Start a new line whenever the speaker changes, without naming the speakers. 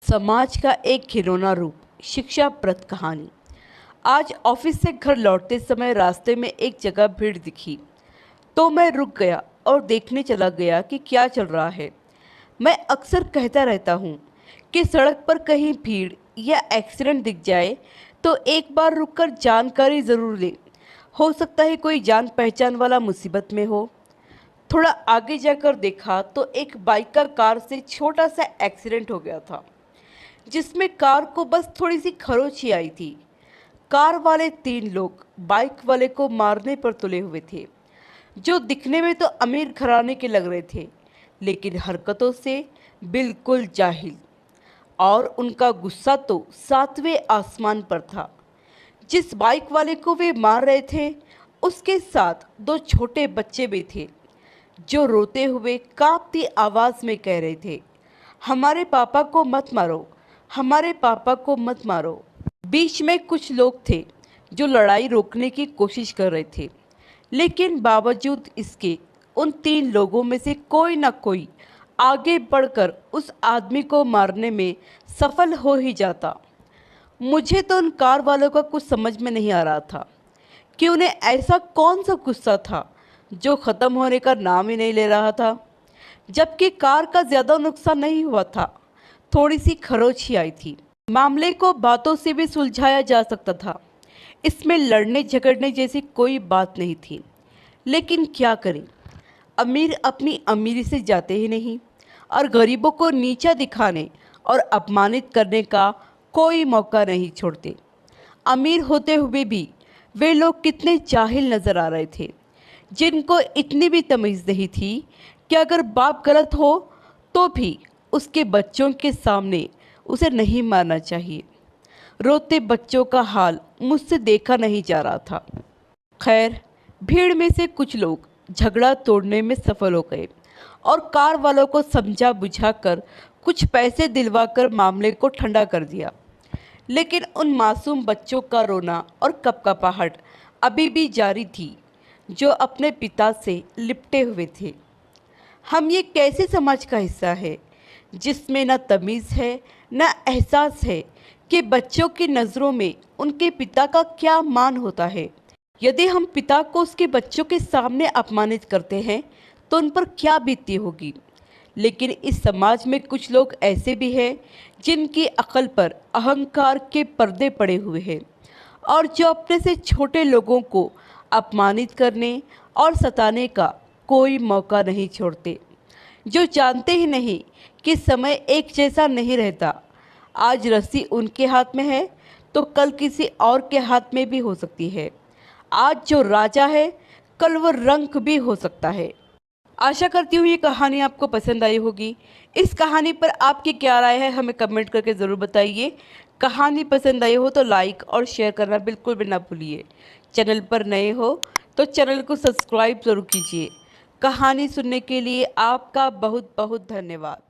समाज का एक घिनौना रूप, शिक्षाप्रद कहानी। आज ऑफिस से घर लौटते समय रास्ते में एक जगह भीड़ दिखी तो मैं रुक गया और देखने चला गया कि क्या चल रहा है। मैं अक्सर कहता रहता हूँ कि सड़क पर कहीं भीड़ या एक्सीडेंट दिख जाए तो एक बार रुककर जानकारी ज़रूर ले। हो सकता है कोई जान पहचान वाला मुसीबत में हो। थोड़ा आगे जाकर देखा तो एक बाइकर कार से छोटा सा एक्सीडेंट हो गया था, जिसमें कार को बस थोड़ी सी खरोंच ही आई थी। कार वाले 3 लोग बाइक वाले को मारने पर तुले हुए थे, जो दिखने में तो अमीर घराने के लग रहे थे, लेकिन हरकतों से बिल्कुल जाहिल। और उनका गुस्सा तो 7वें आसमान पर था। जिस बाइक वाले को वे मार रहे थे, उसके साथ 2 छोटे बच्चे भी थे, जो रोते हुए कांपती आवाज़ में कह रहे थे, हमारे पापा को मत मारो, हमारे पापा को मत मारो। बीच में कुछ लोग थे जो लड़ाई रोकने की कोशिश कर रहे थे, लेकिन बावजूद इसके उन 3 लोगों में से कोई ना कोई आगे बढ़कर उस आदमी को मारने में सफल हो ही जाता। मुझे तो उन कार वालों का कुछ समझ में नहीं आ रहा था कि उन्हें ऐसा कौन सा गुस्सा था जो ख़त्म होने का नाम ही नहीं ले रहा था। जबकि कार का ज़्यादा नुकसान नहीं हुआ था, थोड़ी सी खरोच ही आई थी। मामले को बातों से भी सुलझाया जा सकता था, इसमें लड़ने झगड़ने जैसी कोई बात नहीं थी। लेकिन क्या करें, अमीर अपनी अमीरी से जाते ही नहीं और गरीबों को नीचा दिखाने और अपमानित करने का कोई मौका नहीं छोड़ते। अमीर होते हुए भी वे लोग कितने जाहिल नज़र आ रहे थे, जिनको इतनी भी तमीज़ नहीं थी कि अगर बाप गलत हो तो भी उसके बच्चों के सामने उसे नहीं मारना चाहिए। रोते बच्चों का हाल मुझसे देखा नहीं जा रहा था। खैर, भीड़ में से कुछ लोग झगड़ा तोड़ने में सफल हो गए और कार वालों को समझा बुझाकर कुछ पैसे दिलवाकर मामले को ठंडा कर दिया। लेकिन उन मासूम बच्चों का रोना और कपकपाहट अभी भी जारी थी, जो अपने पिता से लिपटे हुए थे। हम ये कैसे समाज का हिस्सा है जिसमें न तमीज़ है न एहसास है कि बच्चों की नज़रों में उनके पिता का क्या मान होता है। यदि हम पिता को उसके बच्चों के सामने अपमानित करते हैं तो उन पर क्या बीतती होगी। लेकिन इस समाज में कुछ लोग ऐसे भी हैं जिनकी अक्ल पर अहंकार के पर्दे पड़े हुए हैं और जो अपने से छोटे लोगों को अपमानित करने और सताने का कोई मौका नहीं छोड़ते, जो जानते ही नहीं कि समय एक जैसा नहीं रहता। आज रस्सी उनके हाथ में है तो कल किसी और के हाथ में भी हो सकती है। आज जो राजा है कल वो रंक भी हो सकता है। आशा करती हूँ ये कहानी आपको पसंद आई होगी। इस कहानी पर आपकी क्या राय है हमें कमेंट करके ज़रूर बताइए। कहानी पसंद आई हो तो लाइक और शेयर करना बिल्कुल भी ना भूलिए। चैनल पर नए हो तो चैनल को सब्सक्राइब ज़रूर कीजिए। कहानी सुनने के लिए आपका बहुत बहुत धन्यवाद।